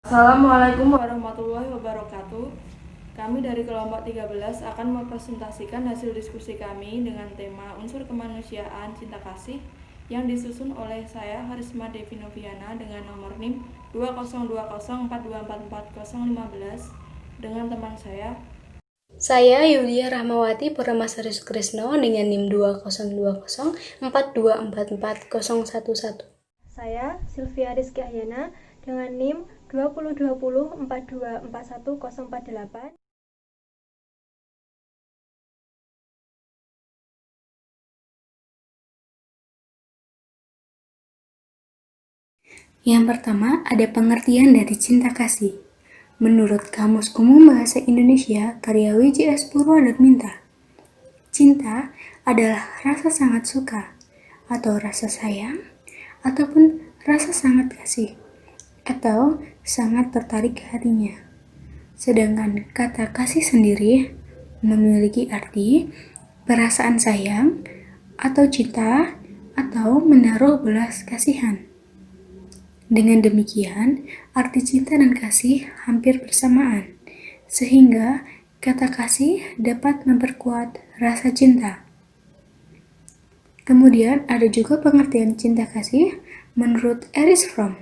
Assalamualaikum warahmatullahi wabarakatuh. Kami dari kelompok 13 akan mempresentasikan hasil diskusi kami dengan tema unsur kemanusiaan cinta kasih yang disusun oleh saya Harisma Devi Noviana dengan nomor NIM 202042444015 dengan teman Saya Yulia Rahmawati Purnamasari Sukrisno dengan NIM 202042444011. Saya Sylvia Rizky Ahyana dengan NIM 202042414048. Yang pertama, ada pengertian dari cinta kasih. Menurut Kamus Umum Bahasa Indonesia, karya W.J.S. Purwodadminta, cinta adalah rasa sangat suka, atau rasa sayang, ataupun rasa sangat kasih, atau sangat tertarik ke hatinya. Sedangkan kata kasih sendiri memiliki arti perasaan sayang, atau cinta, atau menaruh belas kasihan. Dengan demikian, arti cinta dan kasih hampir bersamaan, sehingga kata kasih dapat memperkuat rasa cinta. Kemudian ada juga pengertian cinta kasih menurut Erich Fromm.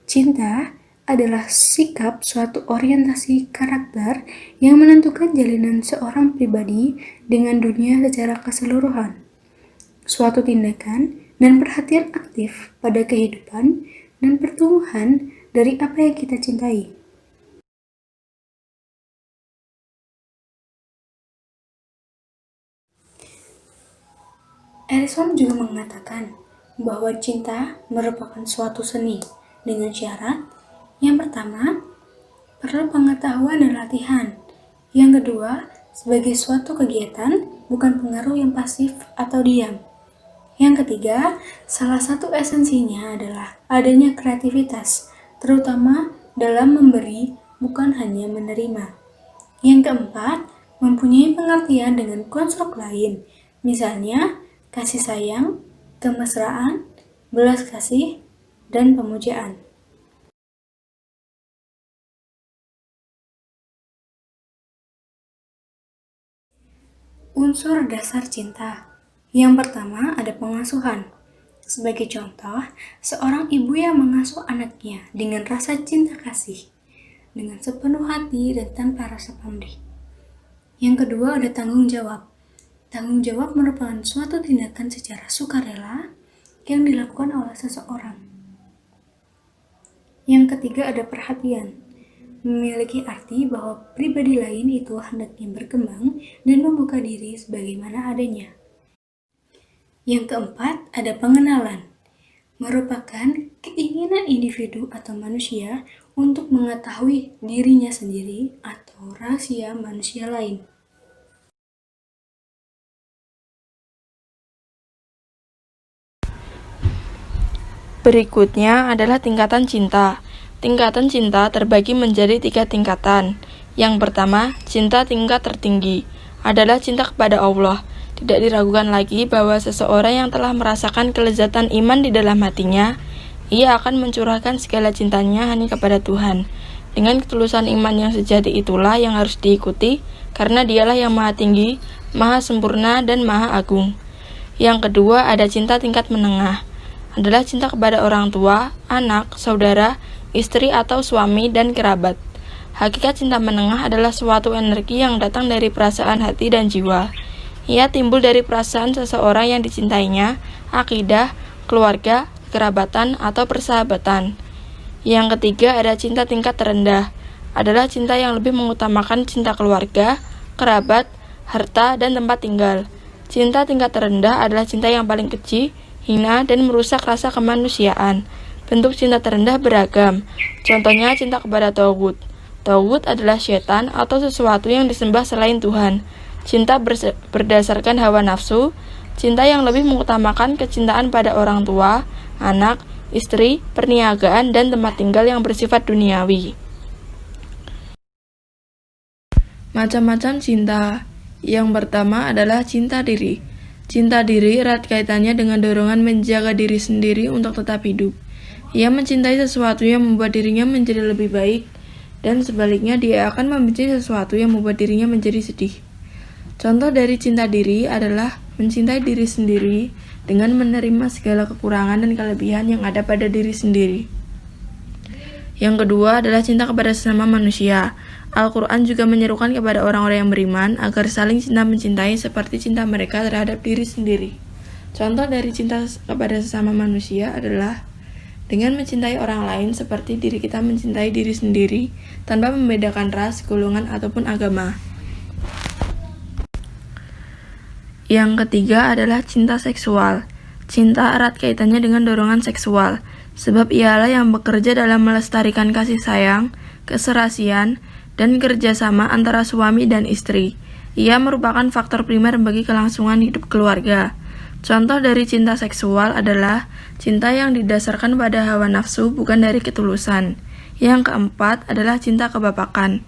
Cinta adalah sikap suatu orientasi karakter yang menentukan jalinan seorang pribadi dengan dunia secara keseluruhan. Suatu tindakan dan perhatian aktif pada kehidupan dan pertumbuhan dari apa yang kita cintai. Erikson juga mengatakan bahwa cinta merupakan suatu seni dengan syarat yang pertama, perlu pengetahuan dan latihan. Yang kedua, sebagai suatu kegiatan, bukan pengaruh yang pasif atau diam. Yang ketiga, salah satu esensinya adalah adanya kreativitas, terutama dalam memberi, bukan hanya menerima. Yang keempat, mempunyai pengertian dengan konstruk lain, misalnya kasih sayang, kemesraan, belas kasih, dan pemujaan. Unsur dasar cinta. Yang pertama ada pengasuhan. Sebagai contoh, seorang ibu yang mengasuh anaknya dengan rasa cinta kasih, dengan sepenuh hati dan tanpa rasa pamrih. Yang kedua ada tanggung jawab. Tanggung jawab merupakan suatu tindakan secara sukarela yang dilakukan oleh seseorang. Yang ketiga ada perhatian. Memiliki arti bahwa pribadi lain itu hendaknya berkembang dan membuka diri sebagaimana adanya. Yang keempat, ada pengenalan. Merupakan keinginan individu atau manusia untuk mengetahui dirinya sendiri atau rahasia manusia lain. Berikutnya adalah tingkatan cinta. Tingkatan cinta terbagi menjadi 3 tingkatan. Yang pertama, cinta tingkat tertinggi adalah cinta kepada Allah. Tidak diragukan lagi bahwa seseorang yang telah merasakan kelezatan iman di dalam hatinya, ia akan mencurahkan segala cintanya hanya kepada Tuhan. Dengan ketulusan iman yang sejati itulah yang harus diikuti, karena dialah yang maha tinggi, maha sempurna, dan maha agung. Yang kedua ada cinta tingkat menengah, adalah cinta kepada orang tua, anak, saudara, istri atau suami, dan kerabat. Hakikat cinta menengah adalah suatu energi yang datang dari perasaan hati dan jiwa. Ia timbul dari perasaan seseorang yang dicintainya, akidah, keluarga, kerabatan, atau persahabatan. Yang ketiga ada cinta tingkat terendah, adalah cinta yang lebih mengutamakan cinta keluarga, kerabat, harta, dan tempat tinggal. Cinta tingkat terendah adalah cinta yang paling keji, hina, dan merusak rasa kemanusiaan. Bentuk cinta terendah beragam, contohnya cinta kepada Tauhud. Tauhud adalah setan atau sesuatu yang disembah selain Tuhan. Cinta berdasarkan hawa nafsu, cinta yang lebih mengutamakan kecintaan pada orang tua, anak, istri, perniagaan, dan tempat tinggal yang bersifat duniawi. Macam-macam cinta. Yang pertama adalah cinta diri. Cinta diri erat kaitannya dengan dorongan menjaga diri sendiri untuk tetap hidup. Ia mencintai sesuatu yang membuat dirinya menjadi lebih baik, dan sebaliknya dia akan membenci sesuatu yang membuat dirinya menjadi sedih. Contoh dari cinta diri adalah mencintai diri sendiri dengan menerima segala kekurangan dan kelebihan yang ada pada diri sendiri. Yang kedua adalah cinta kepada sesama manusia. Al-Quran juga menyerukan kepada orang-orang yang beriman agar saling cinta mencintai seperti cinta mereka terhadap diri sendiri. Contoh dari cinta kepada sesama manusia adalah dengan mencintai orang lain seperti diri kita mencintai diri sendiri tanpa membedakan ras, golongan, ataupun agama. Yang ketiga adalah cinta seksual. Cinta erat kaitannya dengan dorongan seksual, sebab ialah yang bekerja dalam melestarikan kasih sayang, keserasian, dan kerjasama antara suami dan istri. Ia merupakan faktor primer bagi kelangsungan hidup keluarga. Contoh dari cinta seksual adalah cinta yang didasarkan pada hawa nafsu bukan dari ketulusan. Yang keempat adalah cinta kebapakan.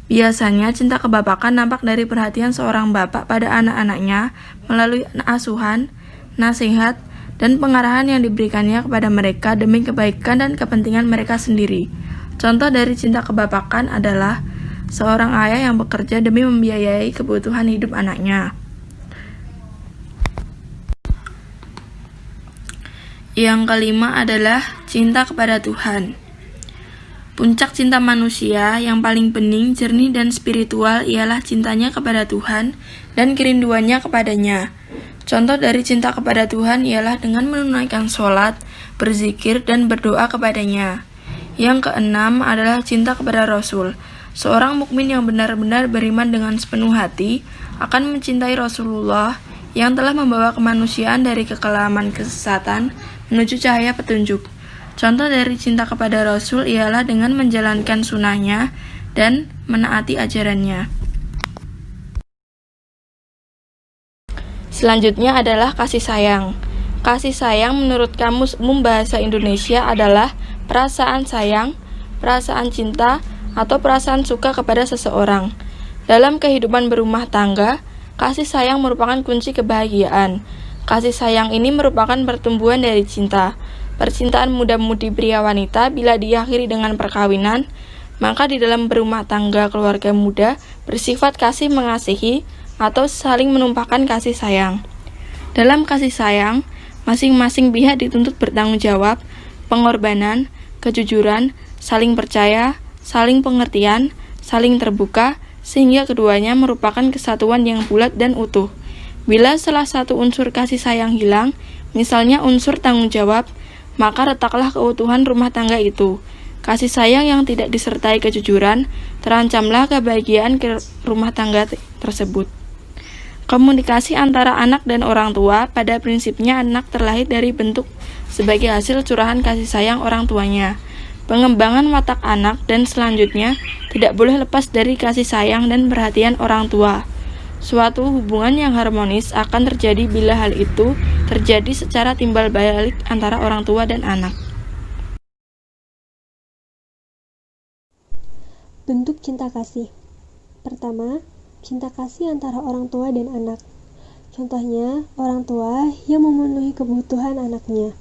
Biasanya cinta kebapakan nampak dari perhatian seorang bapak pada anak-anaknya melalui asuhan, nasihat, dan pengarahan yang diberikannya kepada mereka demi kebaikan dan kepentingan mereka sendiri. Contoh dari cinta kebapakan adalah seorang ayah yang bekerja demi membiayai kebutuhan hidup anaknya. Yang kelima adalah cinta kepada Tuhan. Puncak cinta manusia yang paling bening, jernih, dan spiritual ialah cintanya kepada Tuhan dan kerinduannya kepadanya. Contoh dari cinta kepada Tuhan ialah dengan menunaikan sholat, berzikir, dan berdoa kepadanya. Yang keenam adalah cinta kepada Rasul. Seorang mukmin yang benar-benar beriman dengan sepenuh hati akan mencintai Rasulullah yang telah membawa kemanusiaan dari kekelaman kesesatan menuju cahaya petunjuk. Contoh dari cinta kepada Rasul ialah dengan menjalankan sunnahnya dan menaati ajarannya. Selanjutnya adalah kasih sayang. Kasih sayang menurut Kamus Umum Bahasa Indonesia adalah perasaan sayang, perasaan cinta, atau perasaan suka kepada seseorang. Dalam kehidupan berumah tangga, kasih sayang merupakan kunci kebahagiaan. Kasih sayang ini merupakan pertumbuhan dari cinta. Percintaan muda-mudi pria wanita bila diakhiri dengan perkawinan, maka di dalam berumah tangga keluarga muda bersifat kasih mengasihi atau saling menumpahkan kasih sayang. Dalam kasih sayang, masing-masing pihak dituntut bertanggung jawab, pengorbanan, kejujuran, saling percaya, saling pengertian, saling terbuka, sehingga keduanya merupakan kesatuan yang bulat dan utuh. Bila salah satu unsur kasih sayang hilang, misalnya unsur tanggung jawab, maka retaklah keutuhan rumah tangga itu. Kasih sayang yang tidak disertai kejujuran, terancamlah kebahagiaan ke rumah tangga tersebut. Komunikasi antara anak dan orang tua, pada prinsipnya anak terlahir dari bentuk sebagai hasil curahan kasih sayang orang tuanya. Pengembangan watak anak dan selanjutnya tidak boleh lepas dari kasih sayang dan perhatian orang tua. Suatu hubungan yang harmonis akan terjadi bila hal itu terjadi secara timbal balik antara orang tua dan anak. Bentuk cinta kasih. Pertama, cinta kasih antara orang tua dan anak. Contohnya, orang tua yang memenuhi kebutuhan anaknya.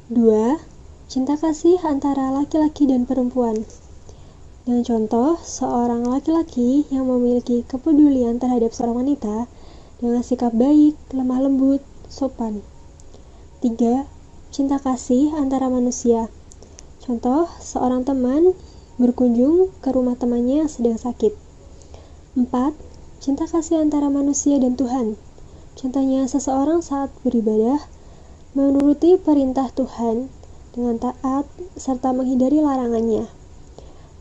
2. Cinta kasih antara laki-laki dan perempuan. Dengan contoh, seorang laki-laki yang memiliki kepedulian terhadap seorang wanita dengan sikap baik, lemah lembut, sopan. 3. Cinta kasih antara manusia. Contoh, seorang teman berkunjung ke rumah temannya yang sedang sakit. 4. Cinta kasih antara manusia dan Tuhan. Contohnya, seseorang saat beribadah menuruti perintah Tuhan dengan taat serta menghindari larangannya.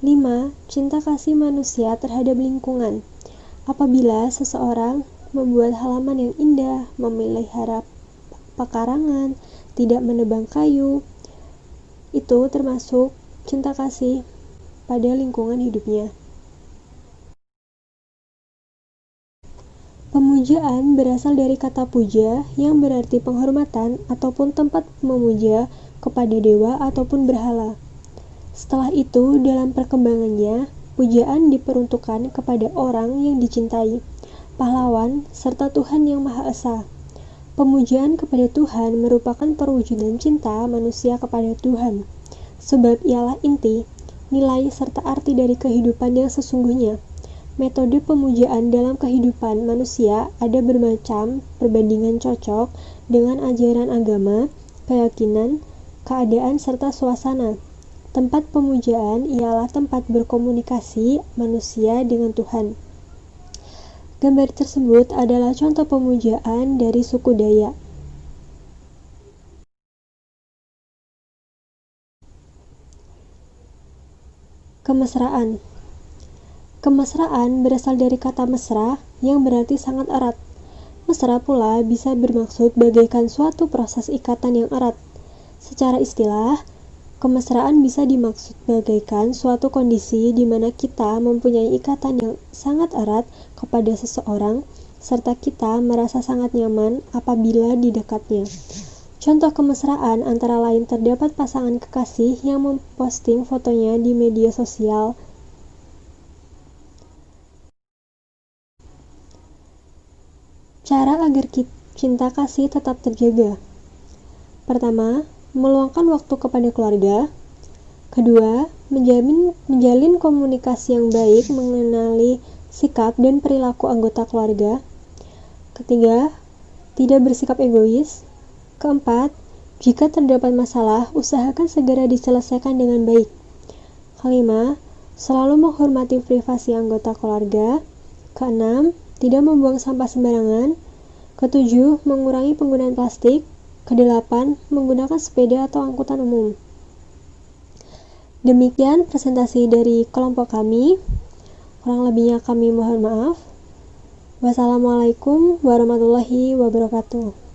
5. Cinta kasih manusia terhadap lingkungan. Apabila seseorang membuat halaman yang indah, memelihara pekarangan, tidak menebang kayu, itu termasuk cinta kasih pada lingkungan hidupnya. Pemujaan berasal dari kata puja yang berarti penghormatan ataupun tempat memuja kepada dewa ataupun berhala. Setelah itu, dalam perkembangannya, pujaan diperuntukkan kepada orang yang dicintai, pahlawan, serta Tuhan yang Maha Esa. Pemujaan kepada Tuhan merupakan perwujudan cinta manusia kepada Tuhan, sebab ialah inti, nilai, serta arti dari kehidupan yang sesungguhnya. Metode pemujaan dalam kehidupan manusia ada bermacam perbandingan cocok dengan ajaran agama, keyakinan, keadaan, serta suasana. Tempat pemujaan ialah tempat berkomunikasi manusia dengan Tuhan. Gambar tersebut adalah contoh pemujaan dari suku Dayak. Kemesraan. Kemesraan berasal dari kata mesra yang berarti sangat erat. Mesra pula bisa bermaksud bagaikan suatu proses ikatan yang erat. Secara istilah, kemesraan bisa dimaksud bagaikan suatu kondisi di mana kita mempunyai ikatan yang sangat erat kepada seseorang, serta kita merasa sangat nyaman apabila di dekatnya. Contoh kemesraan antara lain terdapat pasangan kekasih yang memposting fotonya di media sosial. Cara agar cinta kasih tetap terjaga. Pertama, meluangkan waktu kepada keluarga. Kedua, menjalin komunikasi yang baik, mengenali sikap dan perilaku anggota keluarga. Ketiga, tidak bersikap egois. Keempat, jika terdapat masalah, usahakan segera diselesaikan dengan baik. Kelima, selalu menghormati privasi anggota keluarga. Keenam, tidak membuang sampah sembarangan. Ketujuh, mengurangi penggunaan plastik. Kedelapan, menggunakan sepeda atau angkutan umum. Demikian presentasi dari kelompok kami. Kurang lebihnya kami mohon maaf. Wassalamualaikum warahmatullahi wabarakatuh.